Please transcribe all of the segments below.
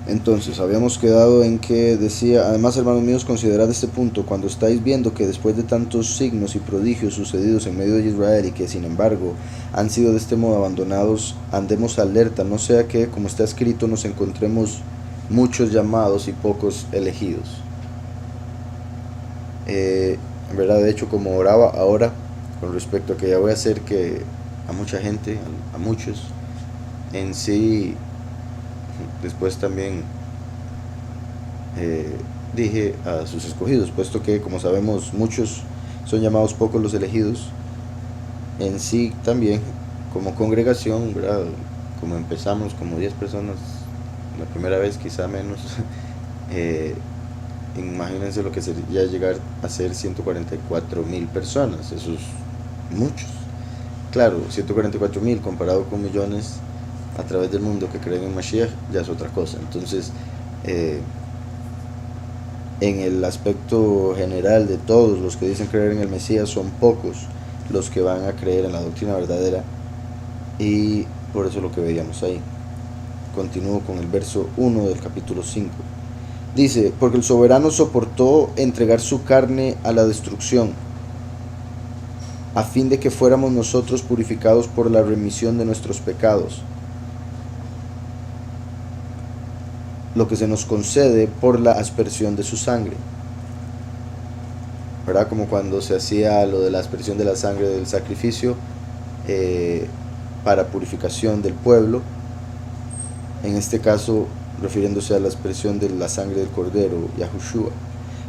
Entonces, habíamos quedado en que decía: además, hermanos míos, considerad este punto, cuando estáis viendo que después de tantos signos y prodigios sucedidos en medio de Israel, y que sin embargo han sido de este modo abandonados, andemos alerta, no sea que, como está escrito, nos encontremos muchos llamados y pocos elegidos. En verdad, de hecho, como oraba ahora con respecto a que ya voy a hacer que a mucha gente, a muchos, en sí, después también dije a sus escogidos, puesto que, como sabemos, muchos son llamados, pocos los elegidos. En sí también, como congregación, ¿verdad? Como empezamos como 10 personas la primera vez, quizá menos. eh, Imagínense lo que sería llegar a ser 144.000 personas, eso es muchos. Claro, 144.000 comparado con millones a través del mundo que creen en Mashiach ya es otra cosa. Entonces, eh, en el aspecto general de todos los que dicen creer en el Mesías, son pocos los que van a creer en la doctrina verdadera, y por eso lo que veíamos ahí. Continúo con el verso 1 del capítulo 5. Dice: porque el soberano soportó entregar su carne a la destrucción, a fin de que fuéramos nosotros purificados por la remisión de nuestros pecados, lo que se nos concede por la aspersión de su sangre. ¿Verdad? Como cuando se hacía lo de la aspersión de la sangre del sacrificio para purificación del pueblo, en este caso refiriéndose a la aspersión de la sangre del cordero, Yahushua.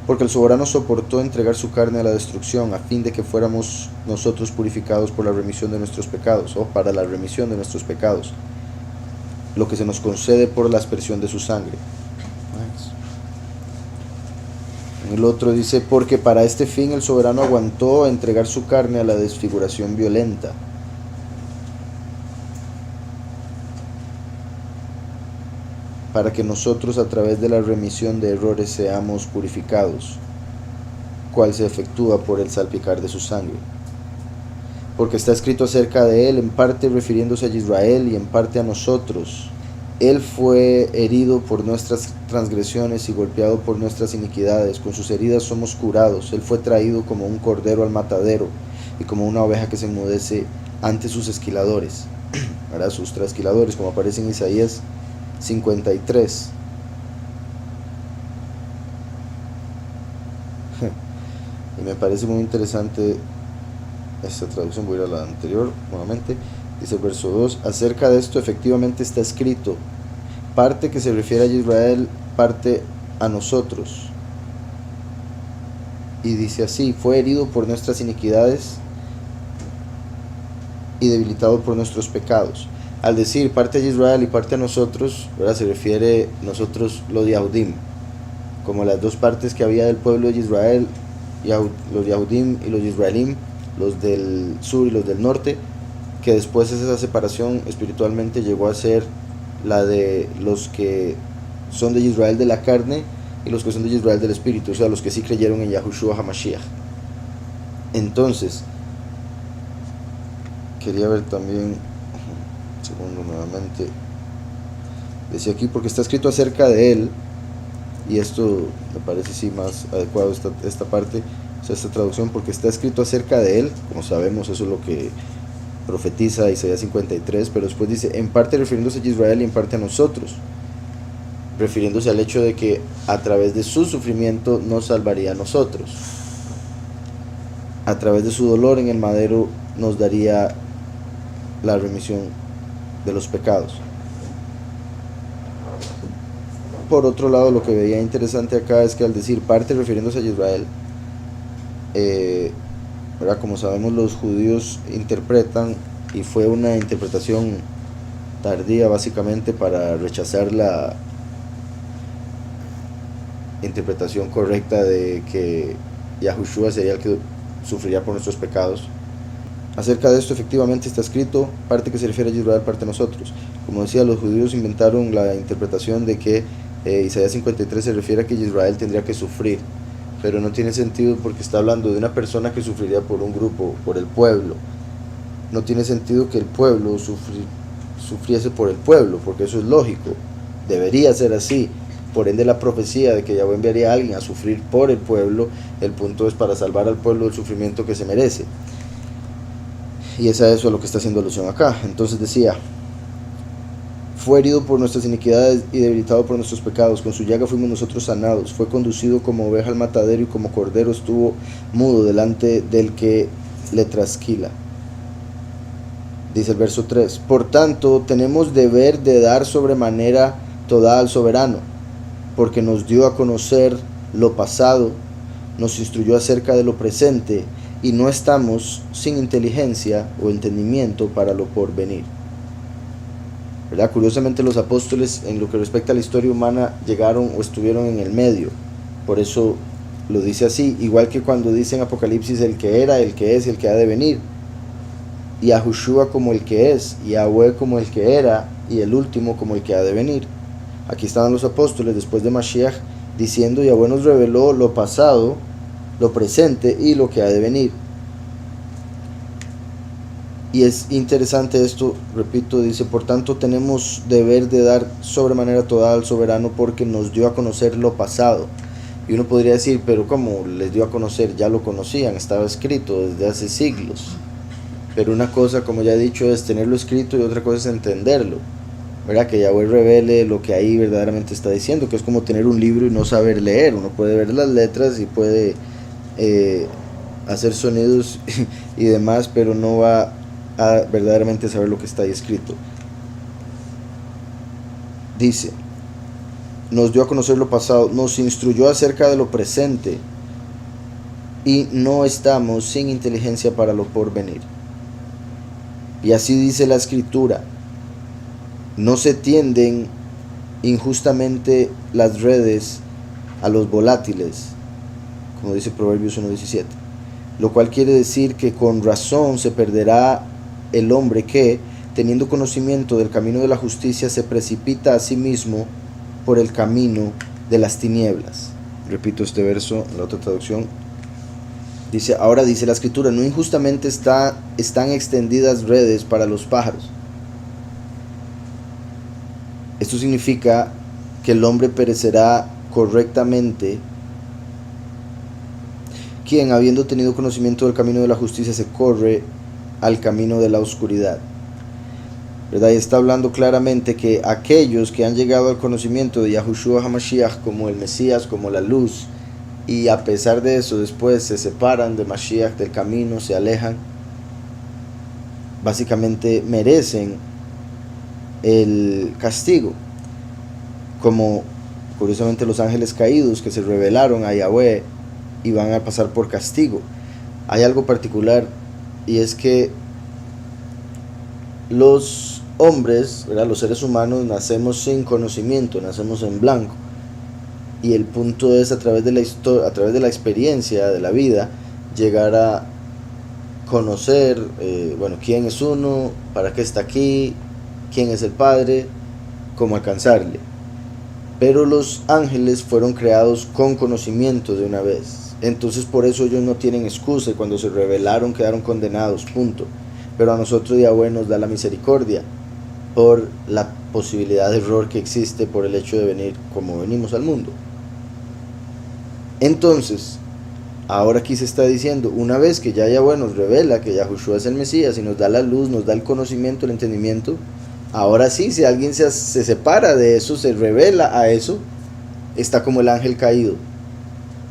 Porque el soberano soportó entregar su carne a la destrucción, a fin de que fuéramos nosotros purificados por la remisión de nuestros pecados, o para la remisión de nuestros pecados, lo que se nos concede por la aspersión de su sangre. En el otro dice: porque para este fin el soberano aguantó entregar su carne a la desfiguración violenta, para que nosotros a través de la remisión de errores seamos purificados, cual se efectúa por el salpicar de su sangre. Porque está escrito acerca de él, en parte refiriéndose a Israel y en parte a nosotros: él fue herido por nuestras transgresiones y golpeado por nuestras iniquidades, con sus heridas somos curados. Él fue traído como un cordero al matadero, y como una oveja que se enmudece ante sus esquiladores, ¿verdad? Sus trasquiladores, como aparece en Isaías 53. Y me parece muy interesante esta traducción. Voy a ir a la anterior nuevamente. Dice el verso 2: acerca de esto efectivamente está escrito, parte que se refiere a Israel, parte a nosotros. Y dice así: fue herido por nuestras iniquidades y debilitado por nuestros pecados. Al decir parte a Israel y parte a nosotros, ¿verdad?, se refiere nosotros los Yahudim, como las dos partes que había del pueblo de Israel, los Yahudim y los Israelim, los del sur y los del norte, que después esa separación espiritualmente llegó a ser la de los que son de Israel de la carne y los que son de Israel del espíritu, o sea, los que sí creyeron en Yahushua HaMashiach. Entonces, quería ver también, segundo nuevamente, decía aquí: porque está escrito acerca de él, y esto me parece sí más adecuado esta parte, o sea, esta traducción: porque está escrito acerca de él, como sabemos, eso es lo que profetiza Isaías 53, pero después dice en parte refiriéndose a Israel y en parte a nosotros, refiriéndose al hecho de que a través de su sufrimiento nos salvaría a nosotros, a través de su dolor en el madero nos daría la remisión de los pecados. Por otro lado, lo que veía interesante acá es que al decir parte refiriéndose a Israel, ¿verdad?, como sabemos, los judíos interpretan, y fue una interpretación tardía básicamente para rechazar la interpretación correcta de que Yahushua sería el que sufriría por nuestros pecados. Acerca de esto efectivamente está escrito, parte que se refiere a Israel, parte a nosotros. Como decía, los judíos inventaron la interpretación de que Isaías 53 se refiere a que Israel tendría que sufrir, pero no tiene sentido, porque está hablando de una persona que sufriría por un grupo, por el pueblo. No tiene sentido que el pueblo sufriese por el pueblo, porque eso es lógico. debería ser así. Por ende, la profecía de que Yahweh enviaría a alguien a sufrir por el pueblo, el punto es para salvar al pueblo del sufrimiento que se merece. Y es a eso a lo que está haciendo alusión acá. Entonces decía: fue herido por nuestras iniquidades y debilitado por nuestros pecados, con su llaga fuimos nosotros sanados. Fue conducido como oveja al matadero, y como cordero estuvo mudo delante del que le trasquila. Dice el verso 3: por tanto tenemos deber de dar sobremanera toda al soberano, porque nos dio a conocer lo pasado, nos instruyó acerca de lo presente, y no estamos sin inteligencia o entendimiento para lo porvenir. ¿Verdad? Curiosamente, los apóstoles, en lo que respecta a la historia humana, llegaron o estuvieron en el medio. Por eso lo dice así, igual que cuando dice en Apocalipsis el que era, el que es y el que ha de venir, y a Yahushua como el que es, y a Yahweh como el que era, y el último como el que ha de venir. Aquí estaban los apóstoles después de Mashiach diciendo: Yahweh nos reveló lo pasado, lo presente y lo que ha de venir. Y es interesante esto, repito, dice: por tanto tenemos deber de dar sobremanera toda al soberano, porque nos dio a conocer lo pasado. Y uno podría decir: pero ¿cómo les dio a conocer? Ya lo conocían, estaba escrito desde hace siglos. Pero una cosa, como ya he dicho, es tenerlo escrito, y otra cosa es entenderlo, ¿verdad? Que Yahweh revele lo que ahí verdaderamente está diciendo, que es como tener un libro y no saber leer. Uno puede ver las letras y puede hacer sonidos y demás, pero no va a verdaderamente saber lo que está ahí escrito. Dice: nos dio a conocer lo pasado, nos instruyó acerca de lo presente, y no estamos sin inteligencia para lo porvenir. Y así dice la escritura: no se tienden injustamente las redes a los volátiles, como dice Proverbios 1:17, lo cual quiere decir que con razón se perderá el hombre que, teniendo conocimiento del camino de la justicia, se precipita a sí mismo por el camino de las tinieblas. Repito este verso en la otra traducción. Dice: ahora dice la escritura, no injustamente están extendidas redes para los pájaros. Esto significa que el hombre perecerá correctamente, quien, habiendo tenido conocimiento del camino de la justicia, se corre al camino de la oscuridad. ¿Verdad? Y está hablando claramente que aquellos que han llegado al conocimiento de Yahushua HaMashiach como el Mesías, como la luz, y a pesar de eso después se separan de Mashiach, del camino, se alejan, básicamente merecen el castigo, como curiosamente los ángeles caídos que se rebelaron a Yahweh y van a pasar por castigo. Hay algo particular, y es que los hombres, ¿verdad?, los seres humanos, nacemos sin conocimiento, nacemos en blanco. Y el punto es, a través de la historia, a través de la experiencia de la vida, llegar a conocer, quién es uno, para qué está aquí, quién es el Padre, cómo alcanzarle. Pero los ángeles fueron creados con conocimiento de una vez. Entonces por eso ellos no tienen excusa, y cuando se rebelaron quedaron condenados, punto. Pero a nosotros Yahweh nos da la misericordia por la posibilidad de error que existe por el hecho de venir como venimos al mundo. Entonces, ahora aquí se está diciendo, una vez que ya Yahweh nos revela que Yahushua es el Mesías y nos da la luz, nos da el conocimiento, el entendimiento, ahora sí, si alguien se separa de eso, se revela a eso, está como el ángel caído,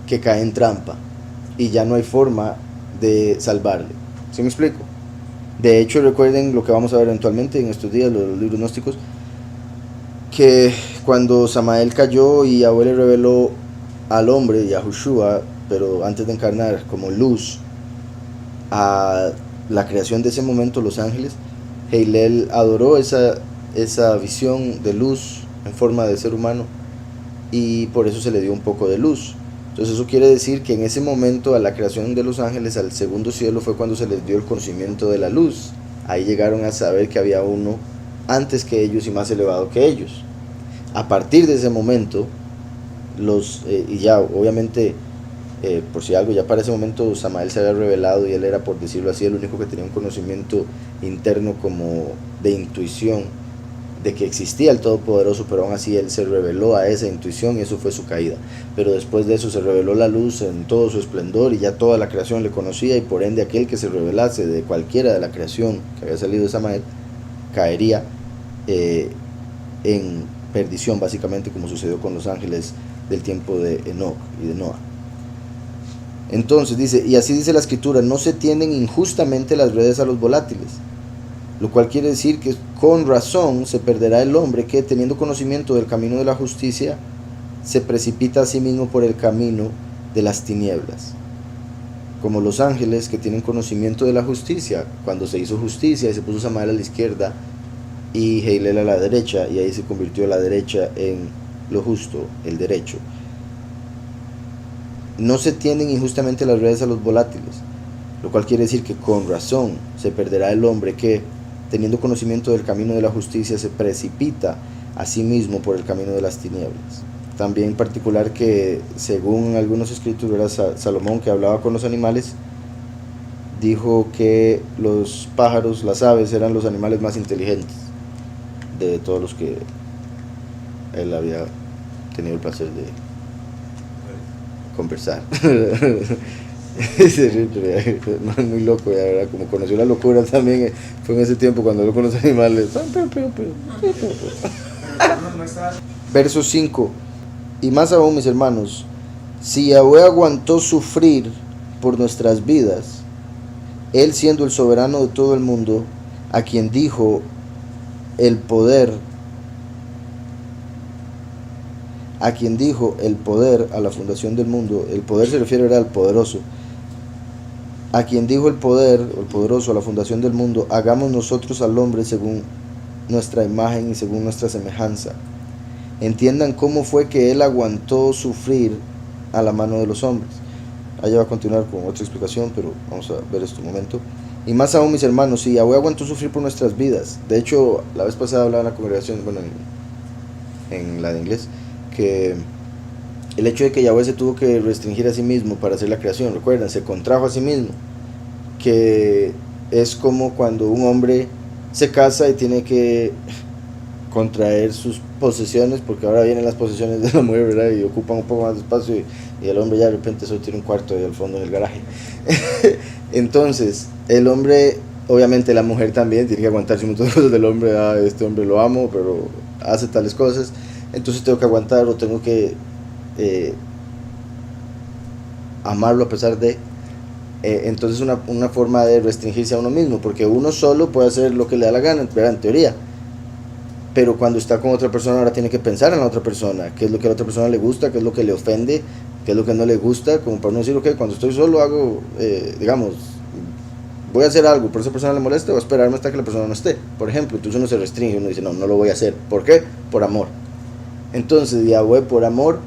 que cae en trampa, y ya no hay forma de salvarle. ¿Sí me explico? De hecho, recuerden lo que vamos a ver eventualmente en estos días, los libros gnósticos, que cuando Samael cayó y Yahweh le reveló al hombre, Yahushua, pero antes de encarnar como luz, a la creación de ese momento, los ángeles, Heilel adoró esa visión de luz en forma de ser humano, y por eso se le dio un poco de luz. Entonces eso quiere decir que en ese momento, a la creación de los ángeles, al segundo cielo, fue cuando se les dio el conocimiento de la luz. Ahí llegaron a saber que había uno antes que ellos y más elevado que ellos. A partir de ese momento, y ya obviamente, por si algo, ya para ese momento Samael se había revelado, y él era, por decirlo así, el único que tenía un conocimiento interno como de intuición, de que existía el Todopoderoso, pero aún así él se reveló a esa intuición y eso fue su caída. Pero después de eso se reveló la luz en todo su esplendor y ya toda la creación le conocía, y por ende aquel que se revelase de cualquiera de la creación que había salido de Samael caería en perdición, básicamente, como sucedió con los ángeles del tiempo de Enoc y de Noah. Entonces dice, y así dice la escritura: no se tienden injustamente las redes a los volátiles, lo cual quiere decir que con razón se perderá el hombre que, teniendo conocimiento del camino de la justicia, se precipita a sí mismo por el camino de las tinieblas. Como los ángeles que tienen conocimiento de la justicia, cuando se hizo justicia y se puso Samael a la izquierda y Heilel a la derecha, y ahí se convirtió la derecha en lo justo, el derecho. No se tienden injustamente las redes a los volátiles, lo cual quiere decir que con razón se perderá el hombre que, teniendo conocimiento del camino de la justicia, se precipita a sí mismo por el camino de las tinieblas. También en particular que, según algunos escritos, ¿verdad?, Salomón, que hablaba con los animales, dijo que los pájaros, las aves, eran los animales más inteligentes de todos los que él había tenido el placer de conversar. Es muy loco, ya, ¿verdad? Como conoció la locura también, fue en ese tiempo cuando habló con los animales. Verso 5: y más aún, mis hermanos, si Yahweh aguantó sufrir por nuestras vidas, él siendo el soberano de todo el mundo, a quien dijo el poder a la fundación del mundo, el poder se refiere al poderoso, a quien dijo el poder, o el poderoso, a la fundación del mundo: hagamos nosotros al hombre según nuestra imagen y según nuestra semejanza. Entiendan cómo fue que él aguantó sufrir a la mano de los hombres. Allá va a continuar con otra explicación, pero vamos a ver esto un momento. Y más aún, mis hermanos, si Yahweh aguantó sufrir por nuestras vidas. De hecho, la vez pasada hablaba en la congregación, bueno, en la de inglés, que el hecho de que Yahweh se tuvo que restringir a sí mismo para hacer la creación, recuerden, se contrajo a sí mismo, que es como cuando un hombre se casa y tiene que contraer sus posesiones, porque ahora vienen las posesiones de la mujer, ¿verdad?, y ocupan un poco más de espacio, y el hombre ya de repente solo tiene un cuarto ahí al fondo del garaje. Entonces el hombre, obviamente la mujer también tiene que aguantarse un montón de cosas del hombre. Este hombre lo amo, pero hace tales cosas, entonces tengo que aguantar, o tengo que amarlo a pesar de. Entonces una forma de restringirse a uno mismo, porque uno solo puede hacer lo que le da la gana, ¿verdad?, en teoría. Pero cuando está con otra persona, ahora tiene que pensar en la otra persona, qué es lo que a la otra persona le gusta, qué es lo que le ofende, qué es lo que no le gusta, como para no decir, ok, cuando estoy solo hago, digamos, voy a hacer algo, pero a esa persona le molesta, voy a esperarme hasta que la persona no esté, por ejemplo. Entonces uno se restringe, uno dice, no lo voy a hacer. ¿Por qué? Por amor. Entonces Yahweh, por amor,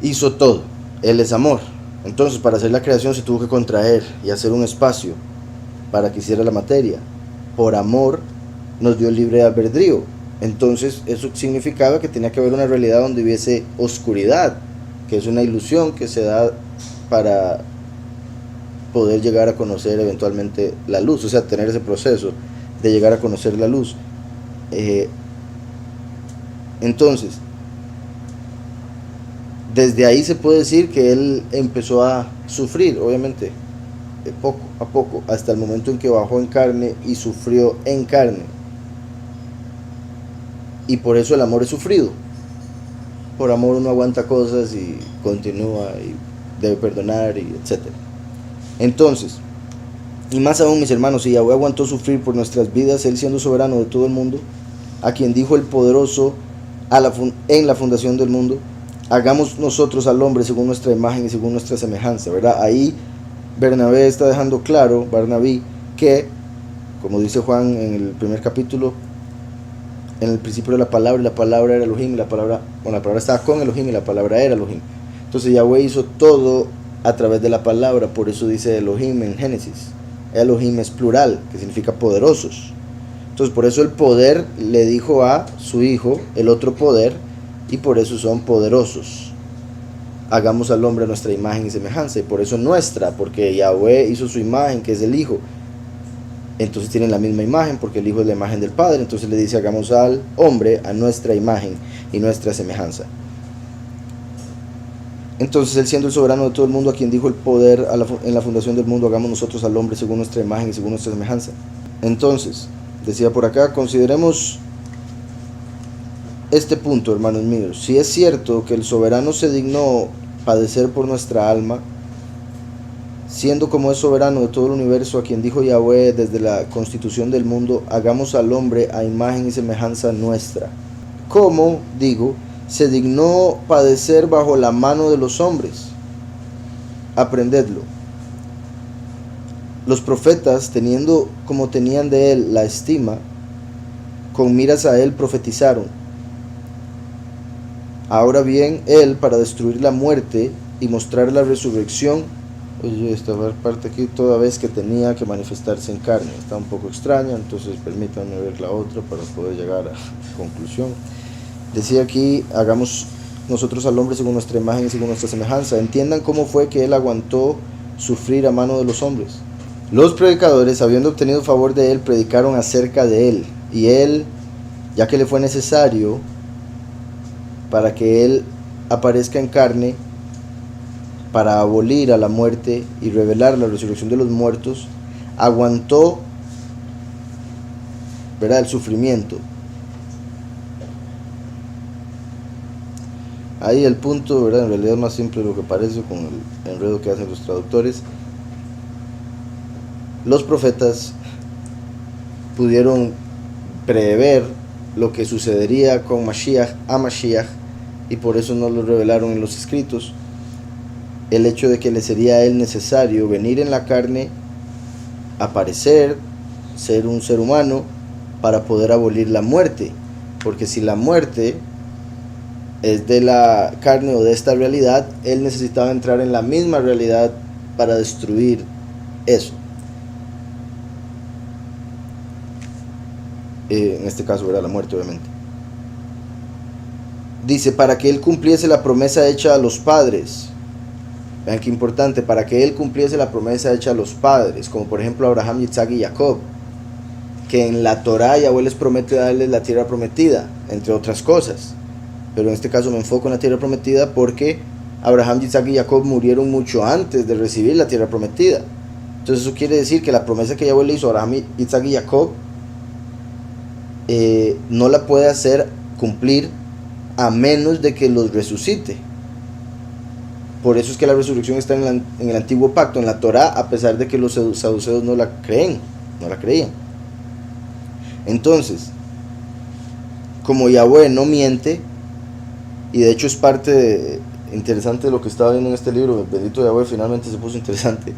hizo todo. Él es amor. Entonces, para hacer la creación se tuvo que contraer y hacer un espacio para que hiciera la materia. Por amor nos dio el libre albedrío. Entonces eso significaba que tenía que haber una realidad donde hubiese oscuridad, que es una ilusión que se da para poder llegar a conocer eventualmente la luz, o sea, tener ese proceso de llegar a conocer la luz. Entonces, desde ahí se puede decir que él empezó a sufrir, obviamente, poco a poco, hasta el momento en que bajó en carne y sufrió en carne. Y por eso el amor es sufrido. Por amor uno aguanta cosas y continúa y debe perdonar, y etc. Entonces, y más aún, mis hermanos, si Yahweh aguantó sufrir por nuestras vidas, él siendo soberano de todo el mundo, a quien dijo el poderoso en la fundación del mundo: hagamos nosotros al hombre según nuestra imagen y según nuestra semejanza, ¿verdad? Ahí Bernabé está dejando claro, Barnabí, que, como dice Juan en el primer capítulo, en el principio de la palabra, y la palabra era Elohim, y la palabra estaba con Elohim, y la palabra era Elohim. Entonces Yahweh hizo todo a través de la palabra, por eso dice Elohim en Génesis. Elohim es plural, que significa poderosos. Entonces por eso el poder le dijo a su hijo el otro poder, y por eso son poderosos. Hagamos al hombre a nuestra imagen y semejanza, y por eso nuestra, porque Yahweh hizo su imagen, que es el hijo, Entonces tienen la misma imagen porque el Hijo es la imagen del Padre. Entonces le dice, hagamos al hombre a nuestra imagen y nuestra semejanza. Entonces él, siendo el soberano de todo el mundo, a quien dijo el poder en la fundación del mundo, hagamos nosotros al hombre según nuestra imagen y según nuestra semejanza. Entonces, decía por acá, consideremos este punto, hermanos míos. Si es cierto que el soberano se dignó padecer por nuestra alma, siendo como es soberano de todo el universo, a quien dijo Yahweh desde la constitución del mundo, hagamos al hombre a imagen y semejanza nuestra. ¿Cómo, digo, se dignó padecer bajo la mano de los hombres? Aprendedlo. Los profetas, teniendo como tenían de él la estima, con miras a él profetizaron. Ahora bien, él, para destruir la muerte y mostrar la resurrección, oye, esta parte aquí, toda vez que tenía que manifestarse en carne, está un poco extraña, entonces permítanme ver la otra para poder llegar a conclusión. Decía aquí, hagamos nosotros al hombre según nuestra imagen y según nuestra semejanza. Entiendan cómo fue que él aguantó sufrir a mano de los hombres. Los predicadores, habiendo obtenido favor de él, predicaron acerca de él, y él, ya que le fue necesario para que él aparezca en carne, para abolir a la muerte y revelar la resurrección de los muertos, aguantó, ¿verdad?, el sufrimiento. Ahí el punto, ¿verdad?, en realidad es más simple de lo que parece con el enredo que hacen los traductores. Los profetas pudieron prever lo que sucedería con Mashiach a Mashiach, y por eso no lo revelaron en los escritos. El hecho de que le sería a él necesario venir en la carne, aparecer, ser un ser humano, para poder abolir la muerte. Porque si la muerte es de la carne o de esta realidad, él necesitaba entrar en la misma realidad para destruir eso. En este caso era la muerte, obviamente. Dice, para que él cumpliese la promesa hecha a los padres. Vean qué importante, para que él cumpliese la promesa hecha a los padres, como por ejemplo Abraham, Isaac y Jacob, que en la Torá Yahweh les promete darles la tierra prometida, entre otras cosas. Pero en este caso me enfoco en la tierra prometida porque Abraham, Isaac y Jacob murieron mucho antes de recibir la tierra prometida. Entonces eso quiere decir que la promesa que Yahweh le hizo a Abraham, Isaac y Jacob no la puede hacer cumplir a menos de que los resucite. Por eso es que la resurrección está en el antiguo pacto, en la Torá, a pesar de que los saduceos no la creían. Entonces, como Yahweh no miente, y de hecho es parte interesante de lo que estaba viendo en este libro, bendito Yahweh, finalmente se puso interesante,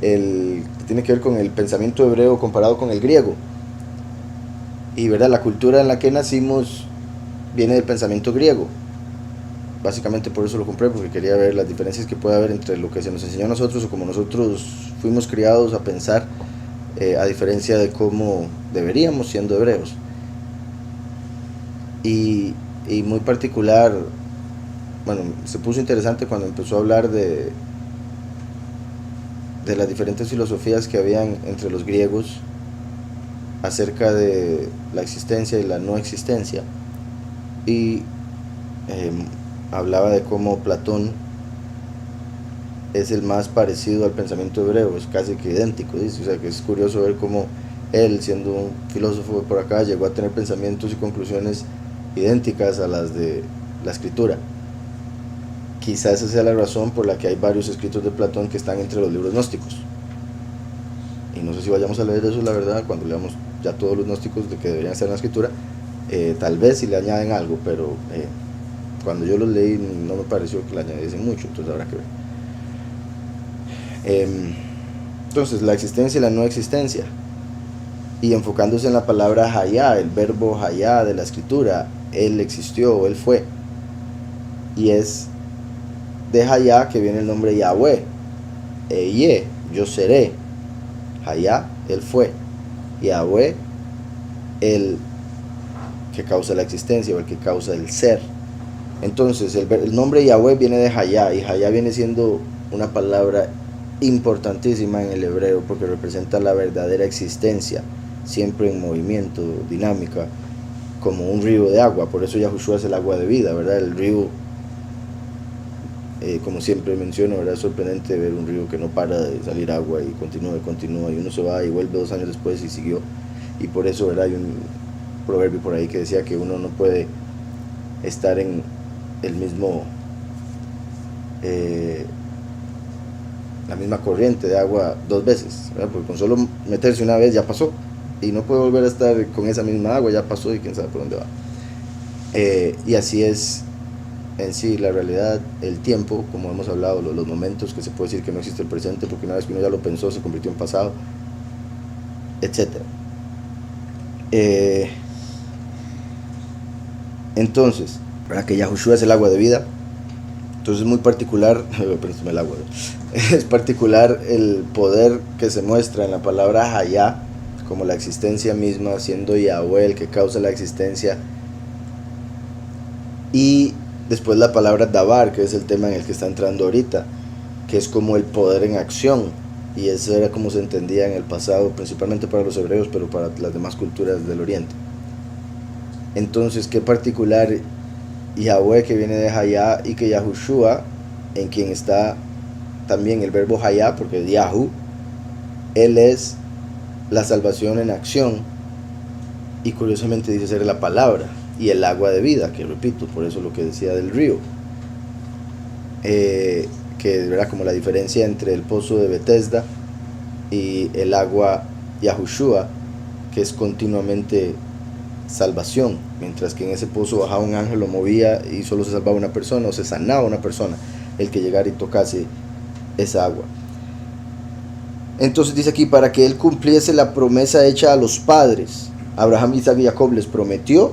que tiene que ver con el pensamiento hebreo comparado con el griego. Y verdad, la cultura en la que nacimos viene del pensamiento griego. Básicamente por eso lo compré, porque quería ver las diferencias que puede haber entre lo que se nos enseñó a nosotros o como nosotros fuimos criados a pensar, a diferencia de cómo deberíamos, siendo hebreos. Y muy particular, bueno, se puso interesante cuando empezó a hablar de las diferentes filosofías que habían entre los griegos acerca de la existencia y la no existencia, y hablaba de cómo Platón es el más parecido al pensamiento hebreo, es casi que idéntico, dice. O sea que es curioso ver cómo él, siendo un filósofo por acá, llegó a tener pensamientos y conclusiones idénticas a las de la escritura. Quizás esa sea la razón por la que hay varios escritos de Platón que están entre los libros gnósticos. Y no sé si vayamos a leer eso, la verdad, cuando leamos ya todos los gnósticos de que deberían estar en la escritura, tal vez si le añaden algo, pero cuando yo los leí no me pareció que le añadiesen mucho, entonces habrá que ver. Entonces, la existencia y la no existencia, y enfocándose en la palabra Hayá, el verbo Hayá de la escritura, él existió, él fue, y es de Hayá que viene el nombre Yahweh, Eye, yo seré. Hayá, él fue. Yahweh, el que causa la existencia o el que causa el ser. Entonces el nombre Yahweh viene de Hayá, y Hayá viene siendo una palabra importantísima en el hebreo porque representa la verdadera existencia, siempre en movimiento, dinámica, como un río de agua. Por eso Yahushua es el agua de vida, ¿verdad? El río, como siempre menciono, ¿verdad? Es sorprendente ver un río que no para de salir agua y continúa, y uno se va y vuelve 2 años después y siguió. Y por eso, ¿verdad? Hay un proverbio por ahí que decía que uno no puede estar en el mismo la misma corriente de agua 2 veces, ¿verdad? Porque con solo meterse una vez ya pasó, y no puede volver a estar con esa misma agua, ya pasó y quién sabe por dónde va. Y así es en sí la realidad, el tiempo, como hemos hablado, los momentos, que se puede decir que no existe el presente porque una vez que uno ya lo pensó se convirtió en pasado, etc. Entonces, para que Yahushua es el agua de vida, entonces es muy particular, el agua, es particular el poder que se muestra en la palabra Hayá, como la existencia misma, siendo Yahweh el que causa la existencia, y después la palabra Dabar, que es el tema en el que está entrando ahorita, que es como el poder en acción, y eso era como se entendía en el pasado, principalmente para los hebreos, pero para las demás culturas del oriente. Entonces, qué particular Yahweh, que viene de Hayá, y que Yahushua, en quien está también el verbo Hayá, porque es Yahu, él es la salvación en acción, y curiosamente dice ser la palabra y el agua de vida, que repito, por eso lo que decía del río, que era como la diferencia entre el pozo de Betesda y el agua Yahushua, que es continuamente salvación, mientras que en ese pozo bajaba un ángel, lo movía y solo se salvaba una persona, o se sanaba una persona el que llegara y tocase esa agua. Entonces dice aquí, para que él cumpliese la promesa hecha a los padres. Abraham, Isaac y Jacob les prometió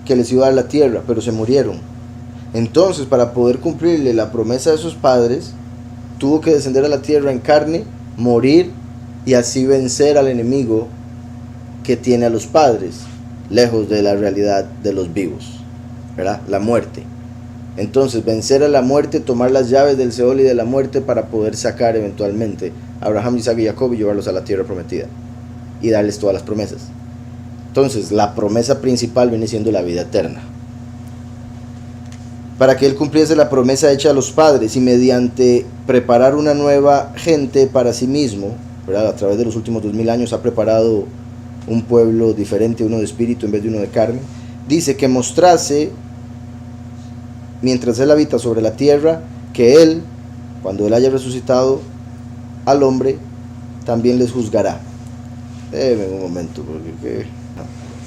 que les iba a dar la tierra, pero se murieron. Entonces, para poder cumplirle la promesa de sus padres, tuvo que descender a la tierra en carne, morir y así vencer al enemigo que tiene a los padres, lejos de la realidad de los vivos, ¿verdad? La muerte. Entonces, vencer a la muerte, tomar las llaves del Seol y de la muerte para poder sacar eventualmente a Abraham, Isaac y Jacob y llevarlos a la tierra prometida y darles todas las promesas. Entonces, la promesa principal viene siendo la vida eterna. Para que él cumpliese la promesa hecha a los padres y mediante preparar una nueva gente para sí mismo, ¿verdad? A través de los últimos 2000 años ha preparado un pueblo diferente, uno de espíritu en vez de uno de carne. Dice que mostrase, mientras él habita sobre la tierra, que él, cuando él haya resucitado al hombre, también les juzgará. Un momento, porque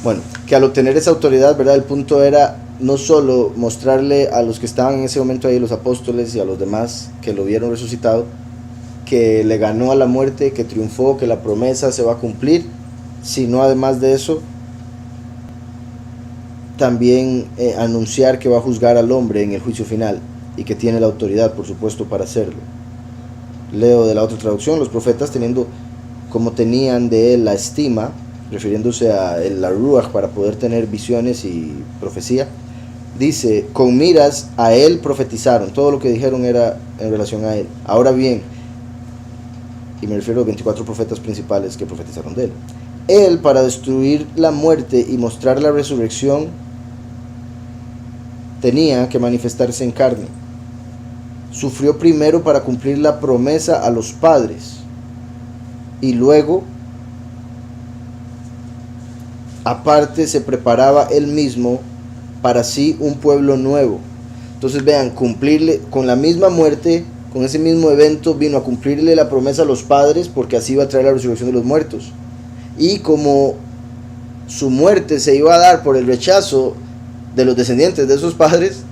bueno, que al obtener esa autoridad, ¿verdad? El punto era no solo mostrarle a los que estaban en ese momento ahí, los apóstoles y a los demás que lo vieron resucitado, que le ganó a la muerte, que triunfó, que la promesa se va a cumplir, sino además de eso, también anunciar que va a juzgar al hombre en el juicio final y que tiene la autoridad, por supuesto, para hacerlo. Leo de la otra traducción: los profetas, teniendo como tenían de él la estima, refiriéndose a la Ruach para poder tener visiones y profecía, dice, con miras a él profetizaron. Todo lo que dijeron era en relación a él. Ahora bien, y me refiero a los 24 profetas principales que profetizaron de él, él, para destruir la muerte y mostrar la resurrección, tenía que manifestarse en carne. Sufrió primero para cumplir la promesa a los padres, y luego aparte se preparaba él mismo para sí un pueblo nuevo. Entonces vean, cumplirle con la misma muerte, con ese mismo evento, vino a cumplirle la promesa a los padres, porque así iba a traer la resurrección de los muertos. Y como su muerte se iba a dar por el rechazo de los descendientes de esos padres,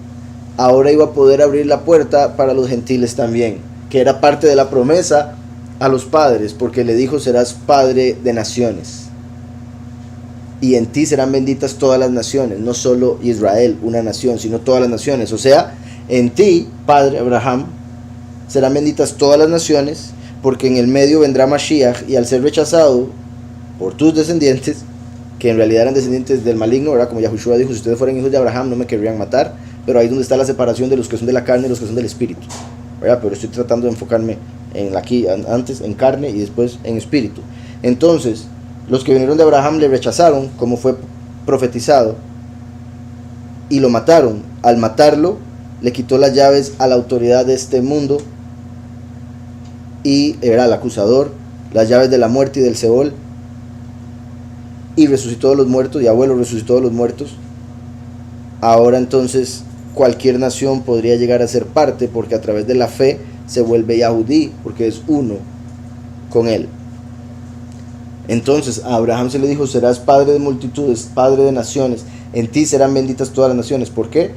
ahora iba a poder abrir la puerta para los gentiles también, que era parte de la promesa a los padres, porque le dijo, serás padre de naciones, y en ti serán benditas todas las naciones, no solo Israel, una nación, sino todas las naciones. O sea, en ti, padre Abraham, serán benditas todas las naciones, porque en el medio vendrá Mashiach, y al ser rechazado por tus descendientes, que en realidad eran descendientes del maligno, ¿verdad? Como Yahushua dijo, si ustedes fueran hijos de Abraham no me querrían matar, pero ahí es donde está la separación de los que son de la carne y los que son del espíritu, ¿verdad? Pero estoy tratando de enfocarme antes en carne y después en espíritu. Entonces, los que vinieron de Abraham le rechazaron, como fue profetizado, y lo mataron. Al matarlo, le quitó las llaves a la autoridad de este mundo, y era el acusador, las llaves de la muerte y del Seol, y resucitó de los muertos, y abuelo resucitó de los muertos. Ahora entonces cualquier nación podría llegar a ser parte, porque a través de la fe se vuelve Yahudí, porque es uno con él. Entonces a Abraham se le dijo: serás padre de multitudes, padre de naciones, en ti serán benditas todas las naciones. ¿Por qué?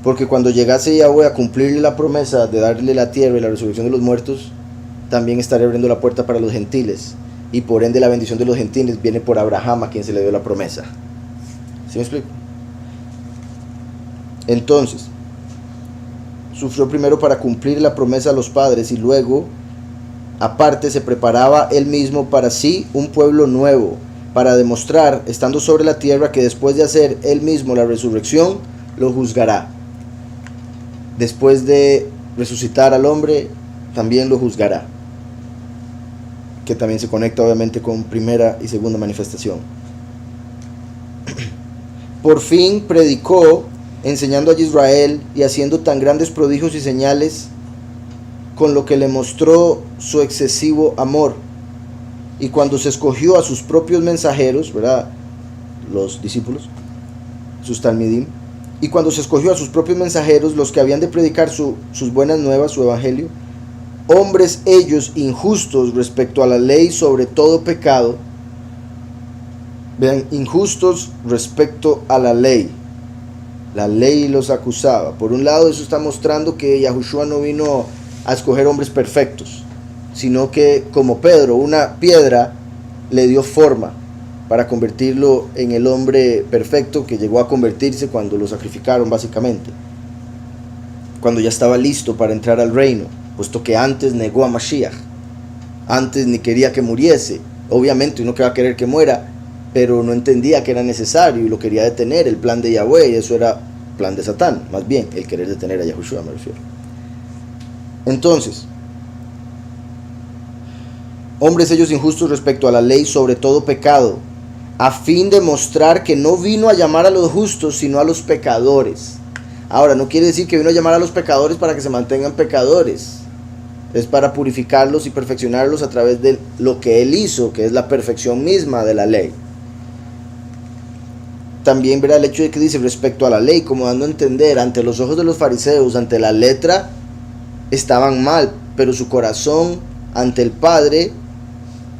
Porque cuando llegase Yahweh a cumplirle la promesa de darle la tierra y la resurrección de los muertos, también estaré abriendo la puerta para los gentiles, y por ende la bendición de los gentiles viene por Abraham, a quien se le dio la promesa. ¿Sí me explico? Entonces, sufrió primero para cumplir la promesa a los padres, y luego, aparte, se preparaba él mismo para sí un pueblo nuevo, para demostrar, estando sobre la tierra, que después de hacer él mismo la resurrección, lo juzgará. Después de resucitar al hombre, también lo juzgará, que también se conecta obviamente con primera y segunda manifestación. Por fin predicó, enseñando a Israel y haciendo tan grandes prodigios y señales, con lo que le mostró su excesivo amor. Y cuando se escogió a sus propios mensajeros, ¿verdad?, los discípulos, sus talmidim, y cuando se escogió a sus propios mensajeros, los que habían de predicar sus buenas nuevas, su evangelio, hombres ellos injustos respecto a la ley sobre todo pecado. Vean, injustos respecto a la ley los acusaba. Por un lado, eso está mostrando que Yahushua no vino a escoger hombres perfectos, sino que, como Pedro, una piedra le dio forma para convertirlo en el hombre perfecto que llegó a convertirse cuando lo sacrificaron, básicamente, cuando ya estaba listo para entrar al reino, puesto que antes negó a Mashiach, antes ni quería que muriese. Obviamente uno que va a querer que muera, pero no entendía que era necesario y lo quería detener, el plan de Yahweh, y eso era plan de Satán, más bien, el querer detener a Yahushua, me refiero. Entonces, hombres ellos injustos respecto a la ley sobre todo pecado, a fin de mostrar que no vino a llamar a los justos, sino a los pecadores. Ahora, no quiere decir que vino a llamar a los pecadores para que se mantengan pecadores, es para purificarlos y perfeccionarlos a través de lo que él hizo, que es la perfección misma de la ley. También verá el hecho de que dice respecto a la ley, como dando a entender, ante los ojos de los fariseos, ante la letra, estaban mal, pero su corazón ante el Padre,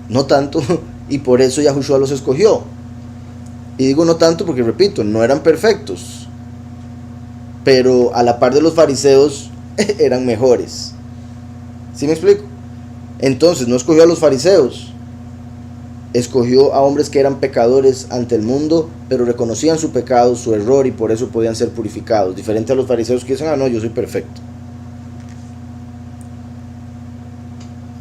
no tanto, y por eso Yahushua los escogió. Y digo no tanto porque, repito, no eran perfectos, pero a la par de los fariseos eran mejores. ¿Sí me explico? Entonces no escogió a los fariseos, escogió a hombres que eran pecadores ante el mundo, pero reconocían su pecado, su error, y por eso podían ser purificados, diferente a los fariseos que dicen: ah, no, yo soy perfecto.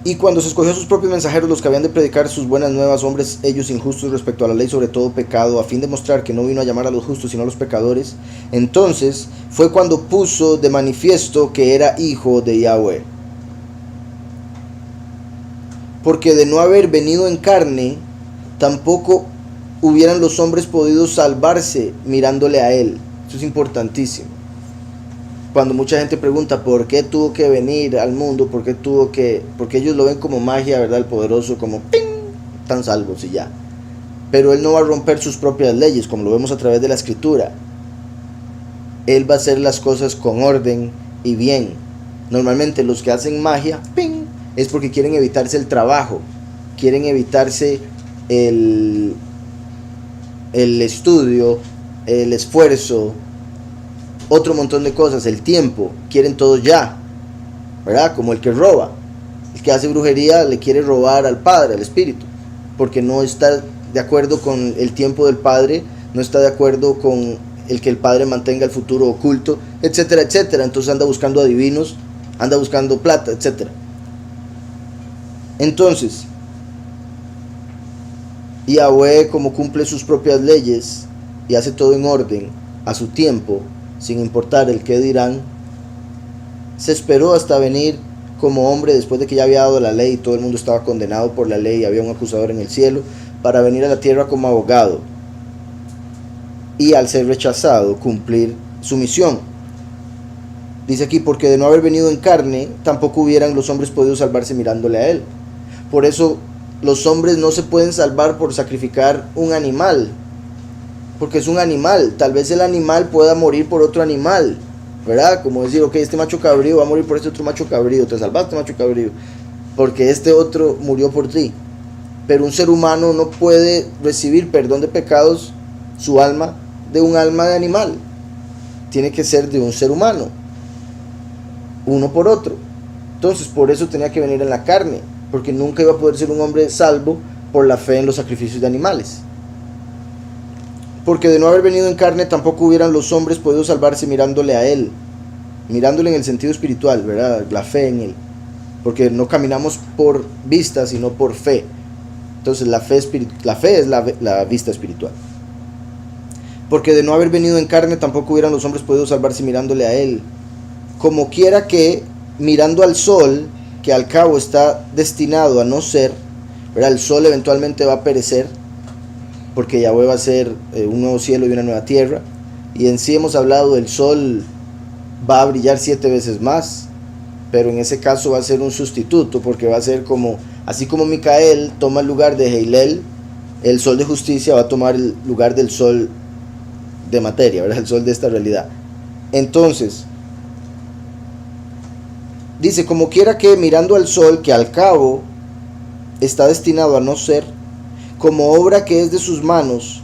Y cuando se escogió a sus propios mensajeros, los que habían de predicar sus buenas nuevas, hombres ellos injustos respecto a la ley sobre todo pecado, a fin de mostrar que no vino a llamar a los justos sino a los pecadores, entonces fue cuando puso de manifiesto que era hijo de Yahweh. Porque de no haber venido en carne, tampoco hubieran los hombres podido salvarse mirándole a él. Eso es importantísimo. Cuando mucha gente pregunta por qué tuvo que venir al mundo, porque ellos lo ven como magia, ¿verdad? El poderoso, como ¡ping!, tan salvos y ya. Pero él no va a romper sus propias leyes, como lo vemos a través de la escritura. Él va a hacer las cosas con orden y bien. Normalmente los que hacen magia, ¡ping!, es porque quieren evitarse el trabajo, quieren evitarse el estudio, el esfuerzo, otro montón de cosas, el tiempo, quieren todo ya, ¿verdad? Como el que roba, el que hace brujería le quiere robar al Padre, al Espíritu, porque no está de acuerdo con el tiempo del Padre, no está de acuerdo con el que el Padre mantenga el futuro oculto, etcétera, etcétera. Entonces anda buscando adivinos, anda buscando plata, etcétera. Entonces, Yahweh, como cumple sus propias leyes y hace todo en orden, a su tiempo, sin importar el qué dirán, se esperó hasta venir como hombre después de que ya había dado la ley y todo el mundo estaba condenado por la ley y había un acusador en el cielo, para venir a la tierra como abogado y al ser rechazado cumplir su misión. Dice aquí, porque de no haber venido en carne, tampoco hubieran los hombres podido salvarse mirándole a él. Por eso los hombres no se pueden salvar por sacrificar un animal, porque es un animal. Tal vez el animal pueda morir por otro animal, ¿verdad? Como decir, ok, este macho cabrío va a morir por este otro macho cabrío, te salvaste, macho cabrío, porque este otro murió por ti. Pero un ser humano no puede recibir perdón de pecados, su alma, de un alma de animal. Tiene que ser de un ser humano, uno por otro. Entonces por eso tenía que venir en la carne, porque nunca iba a poder ser un hombre salvo por la fe en los sacrificios de animales. Porque de no haber venido en carne tampoco hubieran los hombres podido salvarse mirándole a él, mirándole en el sentido espiritual, ¿verdad? La fe en él, porque no caminamos por vista sino por fe. Entonces la fe es la vista espiritual. Porque de no haber venido en carne tampoco hubieran los hombres podido salvarse mirándole a él. Como quiera que, mirando al sol, que al cabo está destinado a no ser, ¿verdad? El sol eventualmente va a perecer, porque Yahweh va a ser un nuevo cielo y una nueva tierra. Y en sí hemos hablado del sol va a brillar 7 veces más, pero en ese caso va a ser un sustituto, porque va a ser como, así como Micael toma el lugar de Heilel, el sol de justicia va a tomar el lugar del sol de materia, ¿verdad? El sol de esta realidad. Entonces dice, como quiera que, mirando al sol, que al cabo está destinado a no ser, como obra que es de sus manos,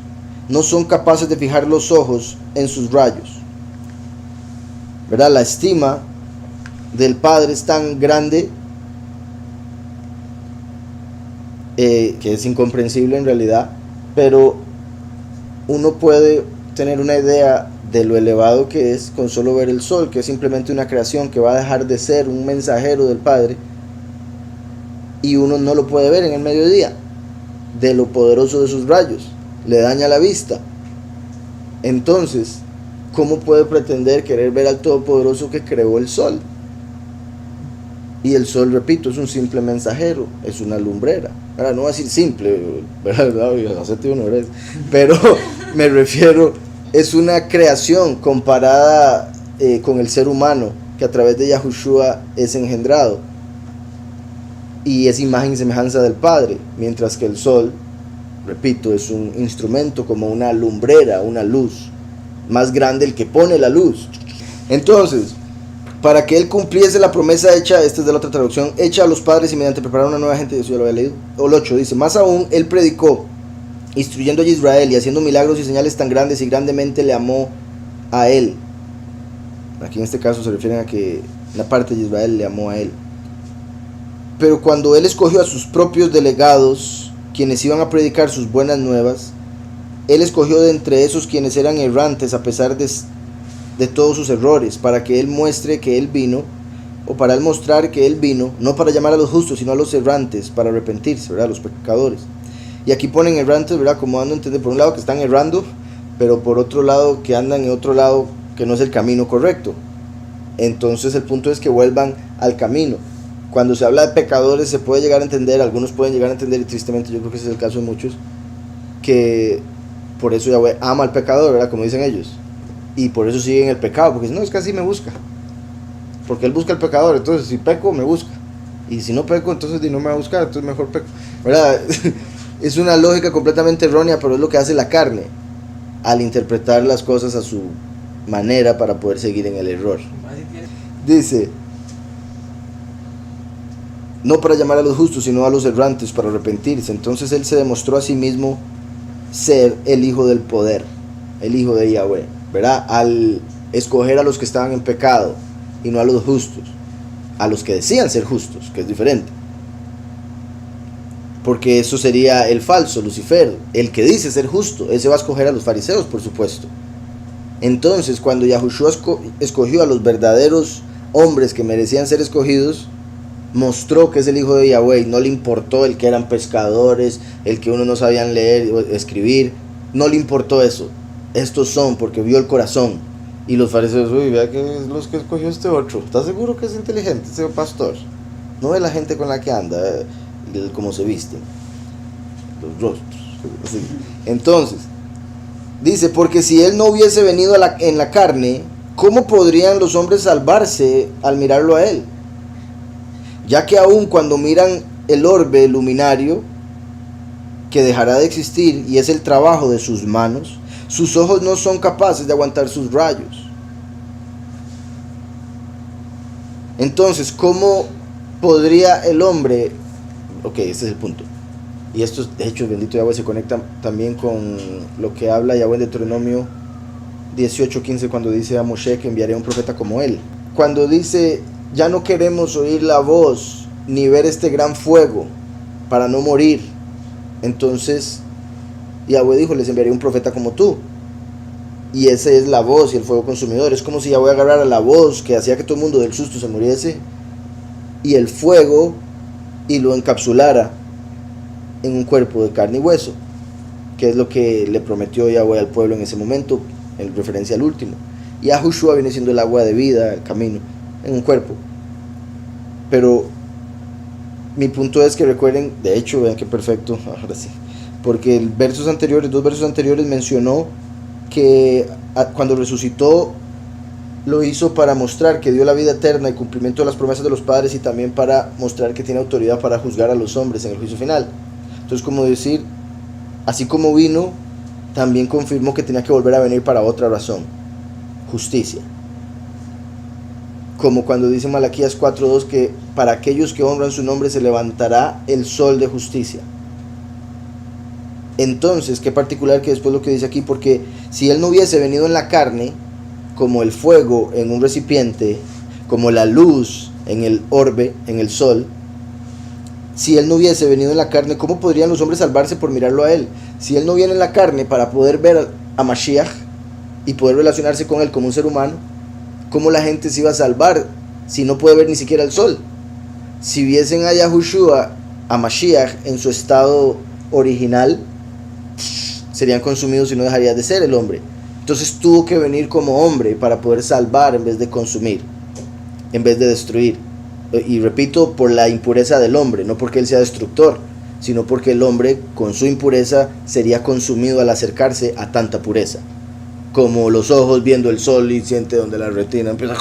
no son capaces de fijar los ojos en sus rayos, ¿verdad? La estima del Padre es tan grande que es incomprensible en realidad, pero uno puede tener una idea de lo elevado que es con solo ver el sol, que es simplemente una creación que va a dejar de ser un mensajero del Padre, y uno no lo puede ver en el mediodía de lo poderoso de sus rayos, le daña la vista. Entonces, ¿cómo puede pretender querer ver al Todopoderoso que creó el sol? Y el sol, repito, es un simple mensajero, es una lumbrera. Ahora, no voy a decir simple, ¿verdad? Pero me refiero, es una creación comparada con el ser humano, que a través de Yahushua es engendrado, y es imagen y semejanza del Padre, mientras que el sol, repito, es un instrumento como una lumbrera, una luz, más grande el que pone la luz. Entonces, para que él cumpliese la promesa hecha, esta es de la otra traducción, hecha a los padres y mediante preparar una nueva gente, eso ya lo había leído. O el 8 dice, más aún, él predicó, instruyendo a Israel y haciendo milagros y señales tan grandes, y grandemente le amó a él. Aquí en este caso se refieren a que la parte de Israel le amó a él. Pero cuando él escogió a sus propios delegados, quienes iban a predicar sus buenas nuevas, él escogió de entre esos quienes eran errantes a pesar de todos sus errores, para que él muestre que él vino, o para él mostrar que él vino, no para llamar a los justos, sino a los errantes, para arrepentirse, ¿verdad? Los pecadores. Y aquí ponen errantes, ¿verdad? Como dando a entender, por un lado que están errando, pero por otro lado que andan en otro lado que no es el camino correcto. Entonces el punto es que vuelvan al camino. Cuando se habla de pecadores se puede llegar a entender, algunos pueden llegar a entender, y tristemente yo creo que ese es el caso de muchos, que por eso Yahweh ama al pecador, ¿verdad? Como dicen ellos, y por eso siguen el pecado, porque si no, es que así me busca, porque él busca al pecador. Entonces si peco me busca, y si no peco entonces no me va a buscar, entonces mejor peco, ¿verdad? Es una lógica completamente errónea, pero es lo que hace la carne al interpretar las cosas a su manera para poder seguir en el error. Dice, no para llamar a los justos, sino a los errantes para arrepentirse. Entonces él se demostró a sí mismo ser el hijo del poder, el hijo de Yahweh, ¿verdad? Al escoger a los que estaban en pecado y no a los justos, a los que decían ser justos, que es diferente, porque eso sería el falso Lucifer, el que dice ser justo, ese va a escoger a los fariseos, por supuesto. Entonces cuando Yahushua escogió a los verdaderos hombres que merecían ser escogidos, mostró que es el hijo de Yahweh. No le importó el que eran pescadores, el que uno no sabían leer o escribir, no le importó eso. Estos son, porque vio el corazón. Y los fariseos, uy, vea que es los que escogió este otro, ¿está seguro que es inteligente ese pastor? no de la gente con la que anda, cómo se visten, los rostros, así. Entonces, dice, porque si Él no hubiese venido en la carne, ¿cómo podrían los hombres salvarse al mirarlo a Él? Ya que aun cuando miran el orbe luminario, que dejará de existir y es el trabajo de sus manos, sus ojos no son capaces de aguantar sus rayos. Entonces, ¿cómo podría el hombre? Ok, este es el punto. Y esto, de hecho, bendito Yahweh se conecta también con lo que habla Yahweh en Deuteronomio 18:15, cuando dice a Moshe que enviaré a un profeta como él. Cuando dice, ya no queremos oír la voz ni ver este gran fuego para no morir. Entonces Yahweh dijo, les enviaré un profeta como tú. Y esa es la voz y el fuego consumidor. Es como si Yahweh agarrara la voz que hacía que todo el mundo del susto se muriese y el fuego y lo encapsulara en un cuerpo de carne y hueso, que es lo que le prometió Yahweh al pueblo en ese momento, en referencia al último. Y Yahushua viene siendo el agua de vida, el camino, en un cuerpo. Pero mi punto es que recuerden, de hecho, vean qué perfecto, ahora sí, porque dos versos anteriores mencionó que cuando resucitó lo hizo para mostrar que dio la vida eterna y cumplimiento de las promesas de los padres, y también para mostrar que tiene autoridad para juzgar a los hombres en el juicio final. Entonces, como decir, así como vino, también confirmó que tenía que volver a venir para otra razón: justicia. Como cuando dice Malaquías 4:2 que para aquellos que honran su nombre se levantará el sol de justicia. Entonces, qué particular que después lo que dice aquí, porque si Él no hubiese venido en la carne, como el fuego en un recipiente, como la luz en el orbe, en el sol, si Él no hubiese venido en la carne, ¿cómo podrían los hombres salvarse por mirarlo a Él? Si Él no viene en la carne para poder ver a Mashiach y poder relacionarse con Él como un ser humano, ¿cómo la gente se iba a salvar si no puede ver ni siquiera el sol? Si viesen a Yahushua, a Mashiach, en su estado original, serían consumidos y no dejaría de ser el hombre. Entonces tuvo que venir como hombre para poder salvar en vez de consumir, en vez de destruir. Y repito, por la impureza del hombre, no porque él sea destructor, sino porque el hombre con su impureza sería consumido al acercarse a tanta pureza. Como los ojos viendo el sol y siente donde la retina empieza.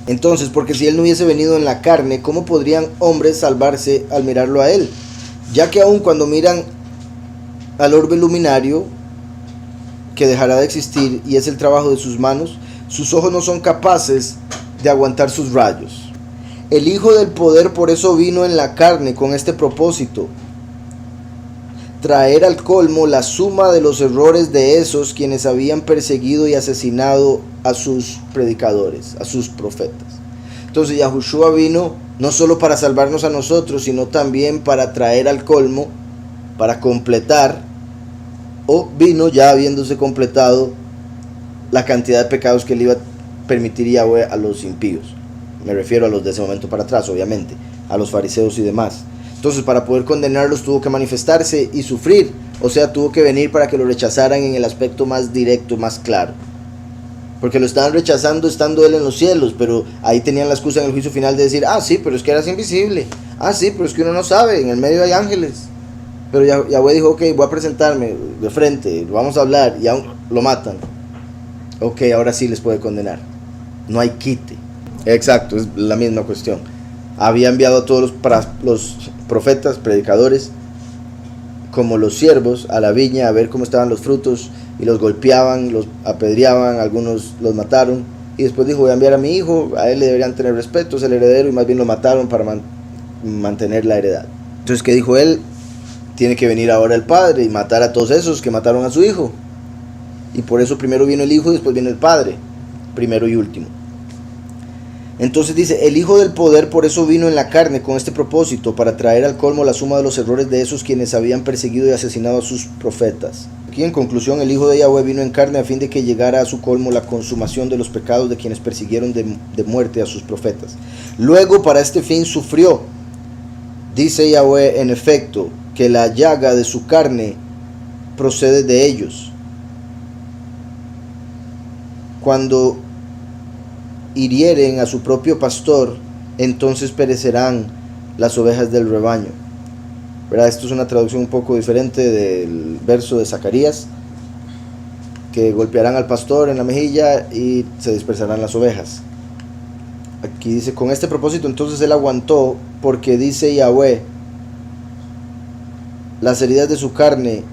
Entonces, porque si él no hubiese venido en la carne, ¿cómo podrían hombres salvarse al mirarlo a él? Ya que aun cuando miran al orbe luminario, que dejará de existir y es el trabajo de sus manos, sus ojos no son capaces de aguantar sus rayos. El Hijo del Poder por eso vino en la carne con este propósito: traer al colmo la suma de los errores de esos quienes habían perseguido y asesinado a sus predicadores, a sus profetas. Entonces Yahushua vino no solo para salvarnos a nosotros, sino también para traer al colmo, para completar, o vino ya habiéndose completado la cantidad de pecados que le iba a permitir Yahweh a los impíos. Me refiero a los de ese momento para atrás, obviamente, a los fariseos y demás. Entonces, para poder condenarlos tuvo que manifestarse y sufrir, o sea, tuvo que venir para que lo rechazaran en el aspecto más directo, más claro. Porque lo estaban rechazando estando él en los cielos, pero ahí tenían la excusa en el juicio final de decir, ah, sí, pero es que eras invisible, ah, sí, pero es que uno no sabe, en el medio hay ángeles. Pero Yahweh dijo, ok, voy a presentarme de frente, vamos a hablar, y aún lo matan. Ok, ahora sí les puede condenar. No hay quite. Exacto, es la misma cuestión. Había enviado a todos los profetas, predicadores, como los siervos, a la viña a ver cómo estaban los frutos, y los golpeaban, los apedreaban, algunos los mataron. Y después dijo, voy a enviar a mi hijo, a él le deberían tener respeto, es el heredero, y más bien lo mataron para mantener la heredad. Entonces, ¿qué dijo él? Tiene que venir ahora el Padre y matar a todos esos que mataron a su hijo. Y por eso primero vino el Hijo y después viene el Padre, primero y último. Entonces dice, el Hijo del Poder por eso vino en la carne con este propósito, para traer al colmo la suma de los errores de esos quienes habían perseguido y asesinado a sus profetas. Aquí en conclusión, el Hijo de Yahweh vino en carne a fin de que llegara a su colmo la consumación de los pecados de quienes persiguieron de muerte a sus profetas. Luego para este fin sufrió. Dice Yahweh en efecto que la llaga de su carne procede de ellos. Cuando hirieren a su propio pastor entonces perecerán las ovejas del rebaño. ¿Verdad? Esto es una traducción un poco diferente del verso de Zacarías, que golpearán al pastor en la mejilla y se dispersarán las ovejas. Aquí dice, con este propósito entonces él aguantó, porque dice Yahweh, las heridas de su carne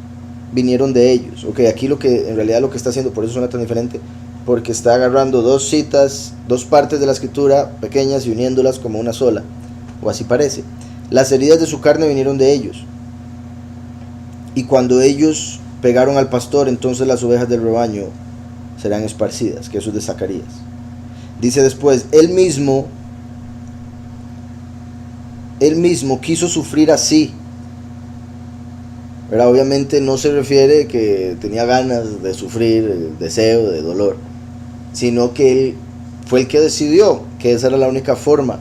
vinieron de ellos. Ok, aquí en realidad lo que está haciendo, por eso suena tan diferente, porque está agarrando dos citas, dos partes de la escritura pequeñas y uniéndolas como una sola, o así parece. Las heridas de su carne vinieron de ellos, y cuando ellos pegaron al pastor, entonces las ovejas del rebaño serán esparcidas, que eso es de Zacarías. Dice después, él mismo quiso sufrir así. Pero obviamente no se refiere que tenía ganas de sufrir, el deseo de dolor, sino que él fue el que decidió que esa era la única forma.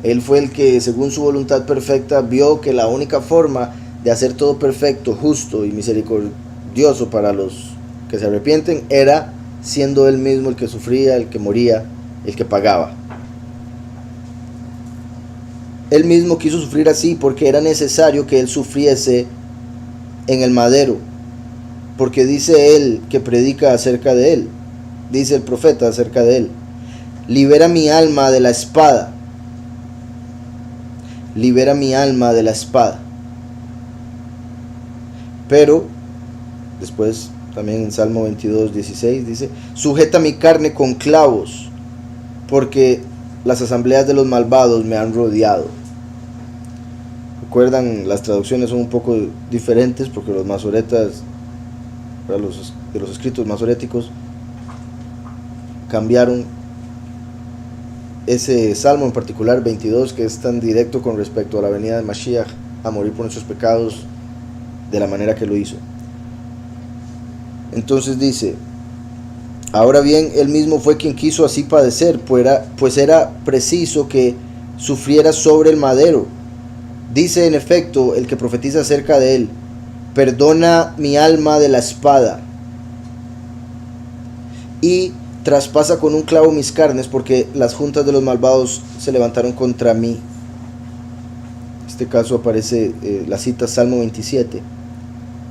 Él fue el que, según su voluntad perfecta, vio que la única forma de hacer todo perfecto, justo y misericordioso para los que se arrepienten era siendo él mismo el que sufría, el que moría, el que pagaba. Él mismo quiso sufrir así porque era necesario que él sufriese en el madero, porque dice él que predica acerca de él, dice el profeta acerca de él, libera mi alma de la espada, libera mi alma de la espada. Pero después también en Salmo 22:16 dice, sujeta mi carne con clavos, porque las asambleas de los malvados me han rodeado. Recuerdan, las traducciones son un poco diferentes porque los masoretas, de los escritos masoréticos, cambiaron ese salmo en particular 22, que es tan directo con respecto a la venida de Mashiach a morir por nuestros pecados de la manera que lo hizo. Entonces dice, ahora bien, él mismo fue quien quiso así padecer, pues era preciso que sufriera sobre el madero. Dice en efecto el que profetiza acerca de él, perdona mi alma de la espada y traspasa con un clavo mis carnes, porque las juntas de los malvados se levantaron contra mí. En este caso aparece la cita Salmo 27.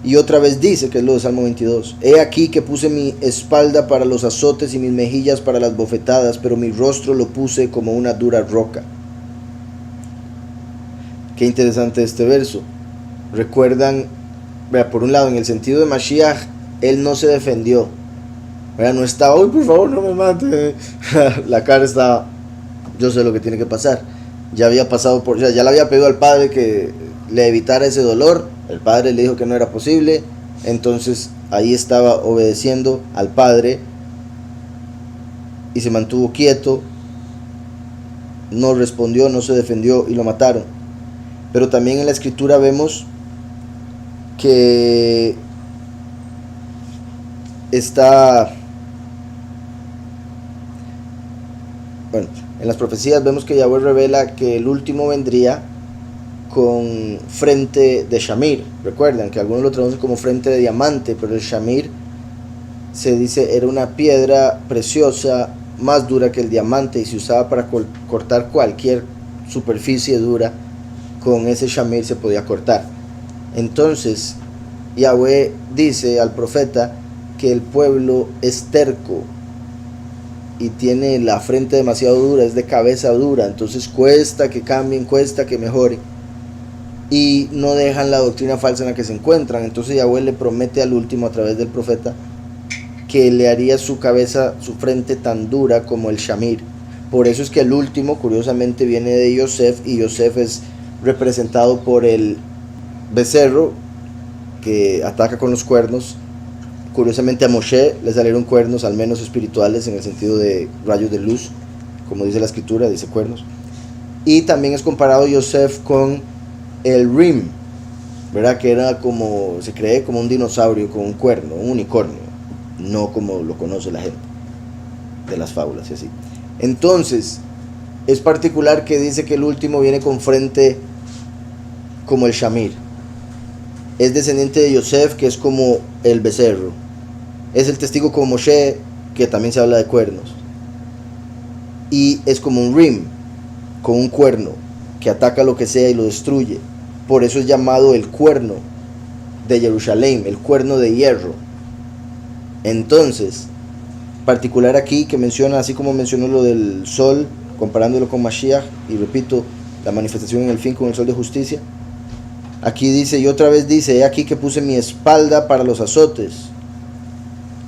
Y otra vez dice, que es lo de Salmo 22, he aquí que puse mi espalda para los azotes y mis mejillas para las bofetadas, pero mi rostro lo puse como una dura roca. Qué interesante este verso. Recuerdan, por un lado, en el sentido de Mashiach, él no se defendió. No estaba, uy, por favor, no me mate. La cara estaba, yo sé lo que tiene que pasar. Ya había pasado por, ya le había pedido al padre que le evitara ese dolor. El padre le dijo que no era posible. Entonces ahí estaba obedeciendo al padre y se mantuvo quieto. No respondió, no se defendió y lo mataron. Pero también en la escritura vemos que está, bueno, en las profecías vemos que Yahweh revela que el último vendría con frente de Shamir. Recuerdan que algunos lo traducen como frente de diamante, pero el Shamir se dice era una piedra preciosa, más dura que el diamante, y se usaba para cortar cualquier superficie dura. Con ese Shamir se podía cortar. Entonces Yahweh dice al profeta que el pueblo es terco y tiene la frente demasiado dura, es de cabeza dura, entonces cuesta que cambien, cuesta que mejoren y no dejan la doctrina falsa en la que se encuentran. Entonces Yahweh le promete al último a través del profeta que le haría su cabeza, su frente tan dura como el Shamir. Por eso es que el último curiosamente viene de Yosef, y Yosef es representado por el becerro que ataca con los cuernos. Curiosamente a Moshe le salieron cuernos, al menos espirituales, en el sentido de rayos de luz, como dice la escritura, dice cuernos. Y también es comparado Yosef con el Rim, ¿verdad? Que era como, se cree como un dinosaurio con un cuerno, un unicornio, no como lo conoce la gente de las fábulas y así. Entonces es particular que dice que el último viene con frente como el Shamir. Es descendiente de Yosef, que es como el becerro. Es el testigo como Moshe, que también se habla de cuernos. Y es como un Rim. con un cuerno que ataca lo que sea y lo destruye. Por eso es llamado el cuerno de Jerusalén, el cuerno de hierro. Entonces, particular aquí que menciona, así como mencionó lo del sol, comparándolo con Mashiach, y repito, la manifestación en el fin con el sol de justicia, aquí dice, y otra vez dice, he aquí que puse mi espalda para los azotes,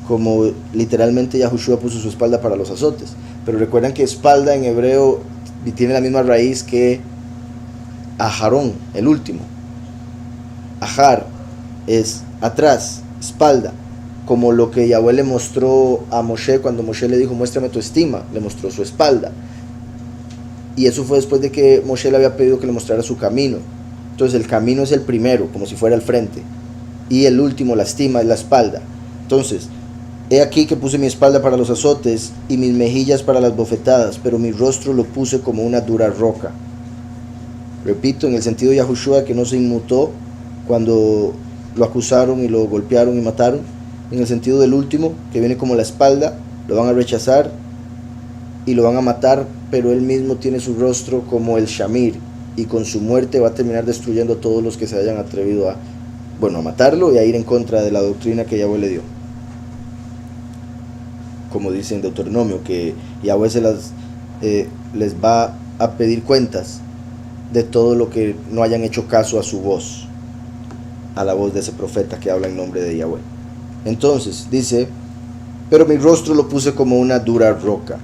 como literalmente Yahushua puso su espalda para los azotes. Pero recuerdan que espalda en hebreo tiene la misma raíz que ajarón, el último. Ajar es atrás, espalda, como lo que Yahweh le mostró a Moshe cuando Moshe le dijo, muéstrame tu estima, le mostró su espalda. Y eso fue después de que Moshe le había pedido que le mostrara su camino. Entonces el camino es el primero, como si fuera el frente, y el último, la estima, es la espalda. Entonces, he aquí que puse mi espalda para los azotes y mis mejillas para las bofetadas, pero mi rostro lo puse como una dura roca. Repito, en el sentido de Yahushua, que no se inmutó cuando lo acusaron y lo golpearon y mataron. En el sentido del último, que viene como la espalda, lo van a rechazar y lo van a matar, pero él mismo tiene su rostro como el Shamir, y con su muerte va a terminar destruyendo a todos los que se hayan atrevido a matarlo y a ir en contra de la doctrina que Yahweh le dio. Como dice en Deuteronomio, que Yahweh les va a pedir cuentas de todo lo que no hayan hecho caso a su voz, a la voz de ese profeta que habla en nombre de Yahweh. Entonces dice, pero mi rostro lo puse como una dura roca.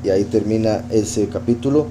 Y ahí termina ese capítulo.